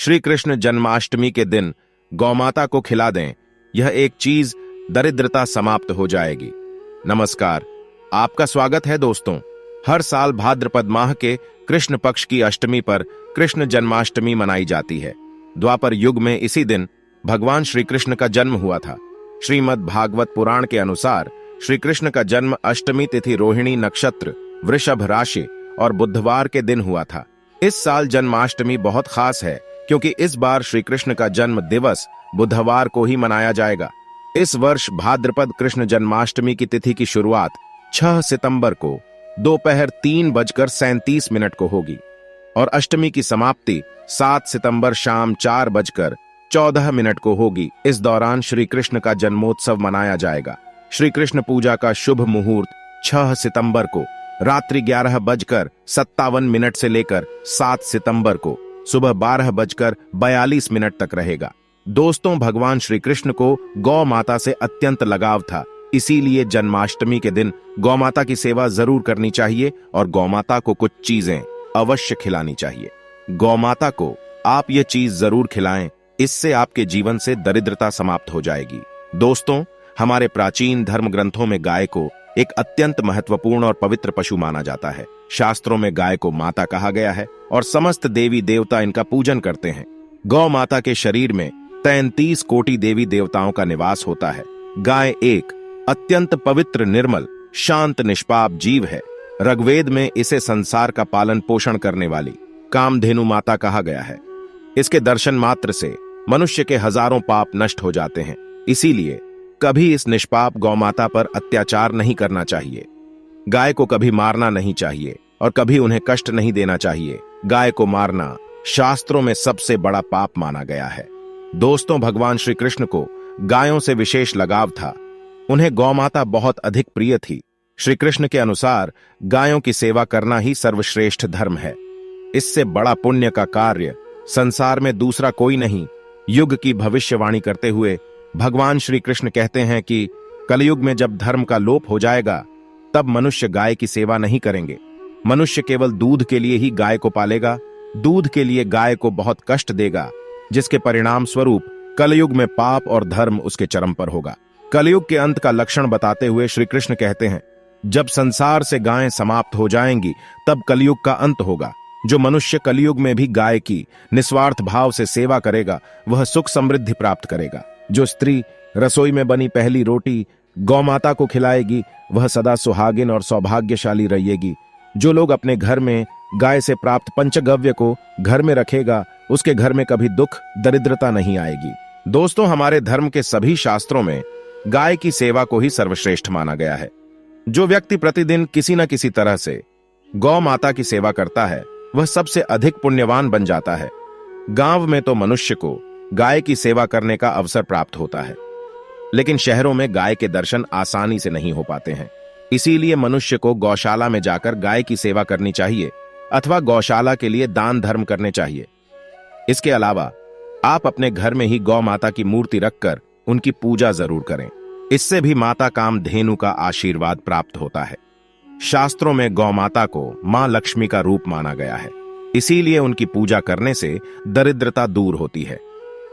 श्री कृष्ण जन्माष्टमी के दिन गौमाता को खिला दें, यह एक चीज दरिद्रता समाप्त हो जाएगी। नमस्कार, आपका स्वागत है दोस्तों। हर साल भाद्रपद माह के कृष्ण पक्ष की अष्टमी पर कृष्ण जन्माष्टमी मनाई जाती है। द्वापर युग में इसी दिन भगवान श्री कृष्ण का जन्म हुआ था। श्रीमद् भागवत पुराण के अनुसार श्री कृष्ण का जन्म अष्टमी तिथि रोहिणी नक्षत्र, वृषभ राशि और बुधवार के दिन हुआ था। इस साल जन्माष्टमी बहुत खास है क्योंकि इस बार श्री कृष्ण का जन्म दिवस बुधवार को ही मनाया जाएगा। इस वर्ष भाद्रपद कृष्ण जन्माष्टमी की तिथि की शुरुआत 6 सितंबर को दोपहर 3:37 को होगी और अष्टमी की समाप्ति 7 सितंबर शाम 4:14 को होगी। इस दौरान श्री कृष्ण का जन्मोत्सव मनाया जाएगा। श्री कृष्ण पूजा का शुभ मुहूर्त 6 सितंबर को रात्रि 11:57 से लेकर 7 सितंबर को सुबह 12:42 तक रहेगा। दोस्तों, भगवान श्री कृष्ण को गौ माता से अत्यंत लगाव था, इसीलिए जन्माष्टमी के दिन गौ माता की सेवा जरूर करनी चाहिए और गौ माता को कुछ चीजें अवश्य खिलानी चाहिए। गौ माता को आप ये चीज जरूर खिलाएं, इससे आपके जीवन से दरिद्रता समाप्त हो जाएगी। दोस्तों, हमारे प्राचीन धर्म ग्रंथों में गाय को एक अत्यंत महत्वपूर्ण और पवित्र पशु माना जाता है। शास्त्रों में गाय को माता कहा गया है और समस्त देवी देवता इनका पूजन करते हैं। गौ माता के शरीर में 33 कोटि देवी देवताओं का निवास होता है। गाय एक अत्यंत पवित्र, निर्मल, शांत, निष्पाप जीव है। ऋग्वेद में इसे संसार का पालन पोषण करने वाली कामधेनु माता कहा गया है। इसके दर्शन मात्र से मनुष्य के हजारों पाप नष्ट हो जाते हैं। इसीलिए कभी इस निष्पाप गौ माता पर अत्याचार नहीं करना चाहिए। गाय को कभी मारना नहीं चाहिए और कभी उन्हें कष्ट नहीं देना चाहिए। गाय को मारना शास्त्रों में सबसे बड़ा पाप माना गया है। दोस्तों, भगवान श्री कृष्ण को गायों से विशेष लगाव था। उन्हें गौ माता बहुत अधिक प्रिय थी। श्री कृष्ण के अनुसार गायों की सेवा करना ही सर्वश्रेष्ठ धर्म है। इससे बड़ा पुण्य का कार्य संसार में दूसरा कोई नहीं। युग की भविष्यवाणी करते हुए भगवान श्री कृष्ण कहते हैं कि कलयुग में जब धर्म का लोप हो जाएगा तब मनुष्य गाय की सेवा नहीं करेंगे। मनुष्य केवल दूध के लिए ही गाय को पालेगा, दूध के लिए गाय को बहुत कष्ट देगा, जिसके परिणाम स्वरूप कलयुग में पाप और धर्म उसके चरम पर होगा। कलयुग के अंत का लक्षण बताते हुए श्री कृष्ण कहते हैं, जब संसार से गायें समाप्त हो जाएंगी तब कलयुग का अंत होगा। जो मनुष्य कलयुग में भी गाय की निस्वार्थ भाव से सेवा करेगा वह सुख समृद्धि प्राप्त करेगा। जो स्त्री रसोई में बनी पहली रोटी गौ माता को खिलाएगी वह सदा सुहागिन और सौभाग्यशाली रहेगी। जो लोग अपने घर में गाय से प्राप्त पंचगव्य को घर में रखेगा उसके घर में कभी दुख दरिद्रता नहीं आएगी। दोस्तों, हमारे धर्म के सभी शास्त्रों में गाय की सेवा को ही सर्वश्रेष्ठ माना गया है। जो व्यक्ति प्रतिदिन किसी न किसी तरह से गौ माता की सेवा करता है वह सबसे अधिक पुण्यवान बन जाता है। गांव में तो मनुष्य को गाय की सेवा करने का अवसर प्राप्त होता है, लेकिन शहरों में गाय के दर्शन आसानी से नहीं हो पाते हैं। इसीलिए मनुष्य को गौशाला में जाकर गाय की सेवा करनी चाहिए अथवा गौशाला के लिए दान धर्म करने चाहिए। इसके अलावा आप अपने घर में ही गौ माता की मूर्ति रखकर उनकी पूजा जरूर करें। इससे भी माता कामधेनु का आशीर्वाद प्राप्त होता है। शास्त्रों में गौ माता को मां लक्ष्मी का रूप माना गया है, इसीलिए उनकी पूजा करने से दरिद्रता दूर होती है।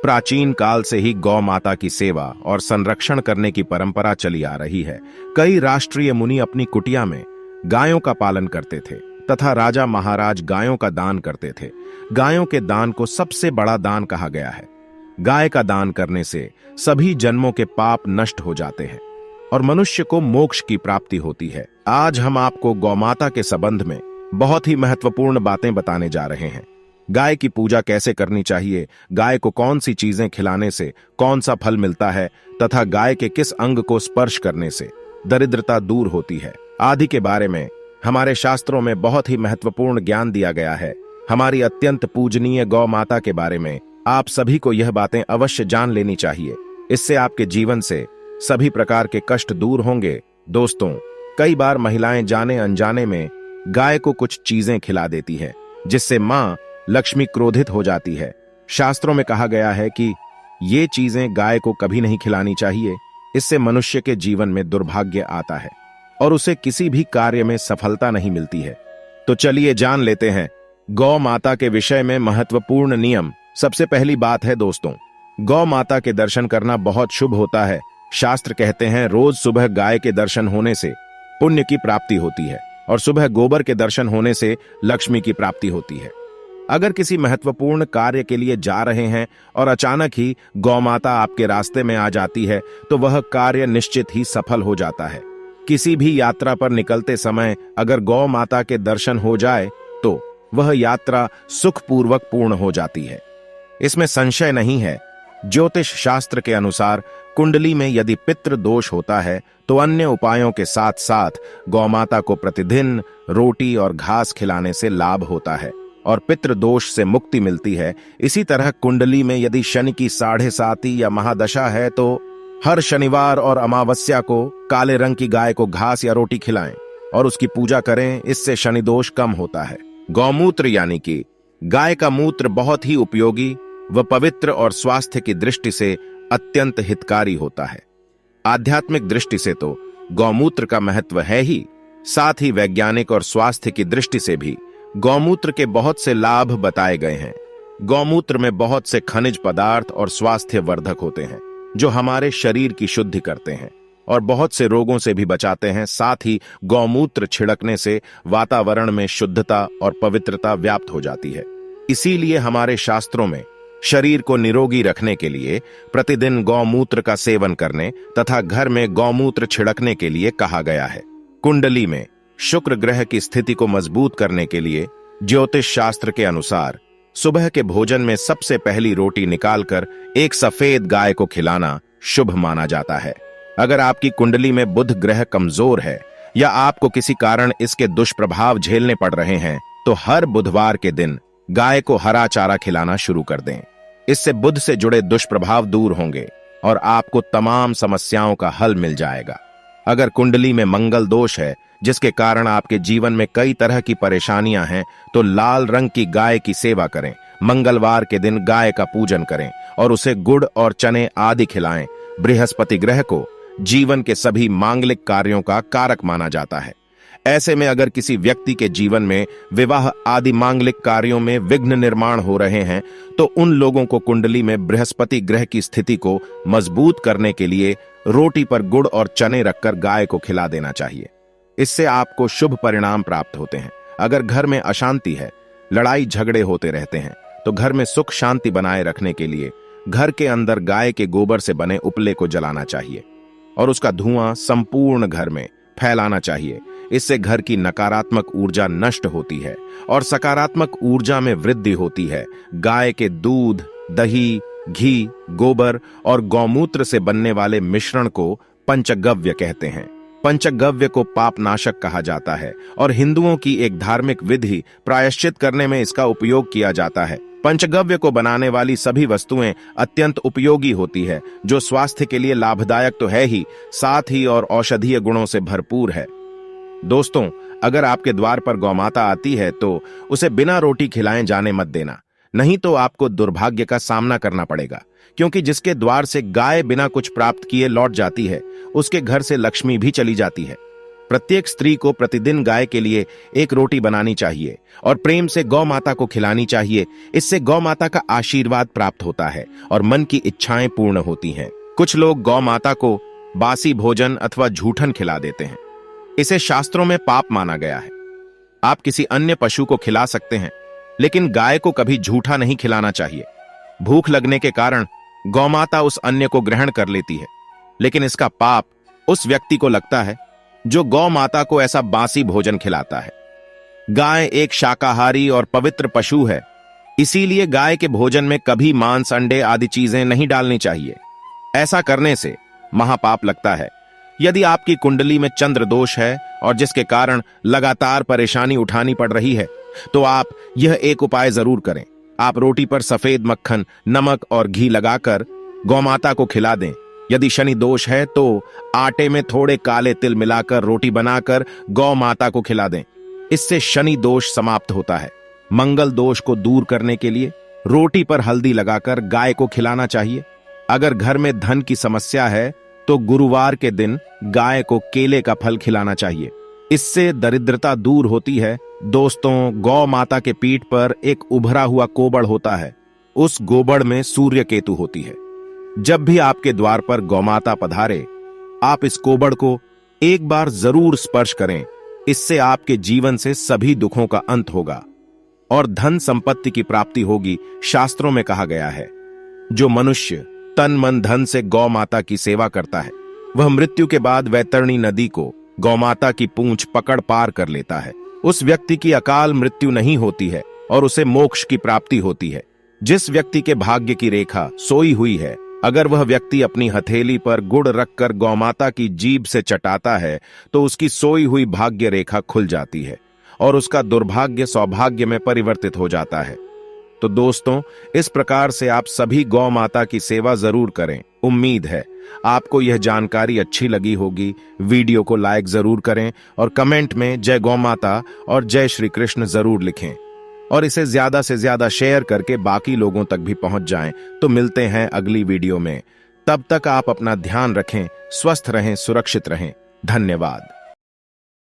प्राचीन काल से ही गौ माता की सेवा और संरक्षण करने की परंपरा चली आ रही है। कई राष्ट्रीय मुनि अपनी कुटिया में गायों का पालन करते थे तथा राजा महाराज गायों का दान करते थे। गायों के दान को सबसे बड़ा दान कहा गया है। गाय का दान करने से सभी जन्मों के पाप नष्ट हो जाते हैं और मनुष्य को मोक्ष की प्राप्ति होती है। आज हम आपको गौ माता के संबंध में बहुत ही महत्वपूर्ण बातें बताने जा रहे हैं। गाय की पूजा कैसे करनी चाहिए, गाय को कौन सी चीजें खिलाने से कौन सा फल मिलता है तथा गाय के किस अंग को स्पर्श करने से दरिद्रता दूर होती है आदि के बारे में हमारे शास्त्रों में बहुत ही महत्वपूर्ण ज्ञान दिया गया है। हमारी अत्यंत पूजनीय गौ माता के बारे में आप सभी को यह बातें अवश्य जान लेनी चाहिए। इससे आपके जीवन से सभी प्रकार के कष्ट दूर होंगे। दोस्तों, कई बार महिलाएं जाने अनजाने में गाय को कुछ चीजें खिला देती है जिससे मां लक्ष्मी क्रोधित हो जाती है। शास्त्रों में कहा गया है कि ये चीजें गाय को कभी नहीं खिलानी चाहिए। इससे मनुष्य के जीवन में दुर्भाग्य आता है और उसे किसी भी कार्य में सफलता नहीं मिलती है। तो चलिए जान लेते हैं गौ माता के विषय में महत्वपूर्ण नियम सबसे पहली बात है दोस्तों, गौ माता के दर्शन करना बहुत शुभ होता है। शास्त्र कहते हैं रोज सुबह गाय के दर्शन होने से पुण्य की प्राप्ति होती है और सुबह गोबर के दर्शन होने से लक्ष्मी की प्राप्ति होती है। अगर किसी महत्वपूर्ण कार्य के लिए जा रहे हैं और अचानक ही गौ माता आपके रास्ते में आ जाती है तो वह कार्य निश्चित ही सफल हो जाता है। किसी भी यात्रा पर निकलते समय अगर गौ माता के दर्शन हो जाए तो वह यात्रा सुखपूर्वक पूर्ण हो जाती है, इसमें संशय नहीं है। ज्योतिष शास्त्र के अनुसार कुंडली में यदि पितृ दोष होता है तो अन्य उपायों के साथ साथ गौमाता को प्रतिदिन रोटी और घास खिलाने से लाभ होता है और पितृ दोष से मुक्ति मिलती है। इसी तरह कुंडली में यदि शनि की 7.5 या महादशा है तो हर शनिवार और अमावस्या को काले रंग की गाय को घास या रोटी खिलाएं और उसकी पूजा करें, इससे शनि दोष कम होता है। गौमूत्र यानी कि गाय का मूत्र बहुत ही उपयोगी व पवित्र और स्वास्थ्य की दृष्टि से अत्यंत हितकारी होता है। आध्यात्मिक दृष्टि से तो गौमूत्र का महत्व है ही, साथ ही वैज्ञानिक और स्वास्थ्य की दृष्टि से भी गौमूत्र के बहुत से लाभ बताए गए हैं। गौमूत्र में बहुत से खनिज पदार्थ और स्वास्थ्य वर्धक होते हैं जो हमारे शरीर की शुद्धि करते हैं और बहुत से रोगों से भी बचाते हैं। साथ ही गौमूत्र छिड़कने से वातावरण में शुद्धता और पवित्रता व्याप्त हो जाती है। इसीलिए हमारे शास्त्रों में शरीर को निरोगी रखने के लिए प्रतिदिन गौमूत्र का सेवन करने तथा घर में गौमूत्र छिड़कने के लिए कहा गया है। कुंडली में शुक्र ग्रह की स्थिति को मजबूत करने के लिए ज्योतिष शास्त्र के अनुसार सुबह के भोजन में सबसे पहली रोटी निकालकर एक सफेद गाय को खिलाना शुभ माना जाता है। अगर आपकी कुंडली में बुध ग्रह कमजोर है या आपको किसी कारण इसके दुष्प्रभाव झेलने पड़ रहे हैं तो हर बुधवार के दिन गाय को हरा चारा खिलाना शुरू कर दें। इससे बुध से जुड़े दुष्प्रभाव दूर होंगे और आपको तमाम समस्याओं का हल मिल जाएगा। अगर कुंडली में मंगल दोष है जिसके कारण आपके जीवन में कई तरह की परेशानियां हैं तो लाल रंग की गाय की सेवा करें। मंगलवार के दिन गाय का पूजन करें और उसे गुड़ और चने आदि खिलाएं। बृहस्पति ग्रह को जीवन के सभी मांगलिक कार्यों का कारक माना जाता है। ऐसे में अगर किसी व्यक्ति के जीवन में विवाह आदि मांगलिक कार्यों में विघ्न निर्माण हो रहे हैं तो उन लोगों को कुंडली में बृहस्पति ग्रह की स्थिति को मजबूत करने के लिए रोटी पर गुड़ और चने रखकर गाय को खिला देना चाहिए। इससे आपको शुभ परिणाम प्राप्त होते हैं। अगर घर में अशांति है, लड़ाई झगड़े होते रहते हैं तो घर में सुख शांति बनाए रखने के लिए घर के अंदर गाय के गोबर से बने उपले को जलाना चाहिए और उसका धुआं संपूर्ण घर में फैलाना चाहिए। इससे घर की नकारात्मक ऊर्जा नष्ट होती है और सकारात्मक ऊर्जा में वृद्धि होती है। गाय के दूध, दही, घी, गोबर और गौमूत्र से बनने वाले मिश्रण को पंचगव्य कहते हैं। पंचगव्य को पापनाशक कहा जाता है और हिंदुओं की एक धार्मिक विधि प्रायश्चित करने में इसका उपयोग किया जाता है। पंचगव्य को बनाने वाली सभी वस्तुएं अत्यंत उपयोगी होती है जो स्वास्थ्य के लिए लाभदायक तो है ही, साथ ही और औषधीय गुणों से भरपूर है। दोस्तों, अगर आपके द्वार पर गौमाता आती है तो उसे बिना रोटी खिलाए जाने मत देना, नहीं तो आपको दुर्भाग्य का सामना करना पड़ेगा। क्योंकि जिसके द्वार से गाय बिना कुछ प्राप्त किए लौट जाती है उसके घर से लक्ष्मी भी चली जाती है। प्रत्येक स्त्री को प्रतिदिन गाय के लिए एक रोटी बनानी चाहिए और प्रेम से गौ माता को खिलानी चाहिए। इससे गौ माता का आशीर्वाद प्राप्त होता है और मन की इच्छाएं पूर्ण होती हैं। कुछ लोग गौ माता को बासी भोजन अथवा झूठन खिला देते हैं। इसे शास्त्रों में पाप माना गया है। आप किसी अन्य पशु को खिला सकते हैं लेकिन गाय को कभी झूठा नहीं खिलाना चाहिए। भूख लगने के कारण गौमाता उस अन्न को ग्रहण कर लेती है, लेकिन इसका पाप उस व्यक्ति को लगता है जो गौ माता को ऐसा बासी भोजन खिलाता है। गाय एक शाकाहारी और पवित्र पशु है, इसीलिए गाय के भोजन में कभी मांस, अंडे आदि चीजें नहीं डालनी चाहिए। ऐसा करने से महापाप लगता है। यदि आपकी कुंडली में चंद्र दोष है और जिसके कारण लगातार परेशानी उठानी पड़ रही है तो आप यह एक उपाय जरूर करें। आप रोटी पर सफेद मक्खन, नमक और घी लगाकर गौमाता को खिला दें। यदि शनि दोष है तो आटे में थोड़े काले तिल मिलाकर रोटी बनाकर गौ माता को खिला दें। इससे शनि दोष समाप्त होता है। मंगल दोष को दूर करने के लिए रोटी पर हल्दी लगाकर गाय को खिलाना चाहिए। अगर घर में धन की समस्या है तो गुरुवार के दिन गाय को केले का फल खिलाना चाहिए। इससे दरिद्रता दूर होती है। दोस्तों, गौ माता के पीठ पर एक उभरा हुआ कोबड़ होता है उस गोबड़ में सूर्य केतु होती है। जब भी आपके द्वार पर गौमाता पधारे, आप इस गोबड़ को एक बार जरूर स्पर्श करें। इससे आपके जीवन से सभी दुखों का अंत होगा और धन संपत्ति की प्राप्ति होगी। शास्त्रों में कहा गया है, जो मनुष्य तन मन धन से गौ माता की सेवा करता है, वह मृत्यु के बाद वैतरणी नदी को गौमाता की पूंछ पकड़ पार कर लेता है। उस व्यक्ति की अकाल मृत्यु नहीं होती है और उसे मोक्ष की प्राप्ति होती है। जिस व्यक्ति के भाग्य की रेखा सोई हुई है, अगर वह व्यक्ति अपनी हथेली पर गुड़ रखकर गौमाता की जीभ से चटाता है तो उसकी सोई हुई भाग्य रेखा खुल जाती है और उसका दुर्भाग्य सौभाग्य में परिवर्तित हो जाता है। तो दोस्तों, इस प्रकार से आप सभी गौ माता की सेवा जरूर करें। उम्मीद है आपको यह जानकारी अच्छी लगी होगी। वीडियो को लाइक जरूर करें और कमेंट में जय गौ माता और जय श्री कृष्ण जरूर लिखें और इसे ज्यादा से ज्यादा शेयर करके बाकी लोगों तक भी पहुंच जाएं। तो मिलते हैं अगली वीडियो में। तब तक आप अपना ध्यान रखें, स्वस्थ रहें, सुरक्षित रहें। धन्यवाद।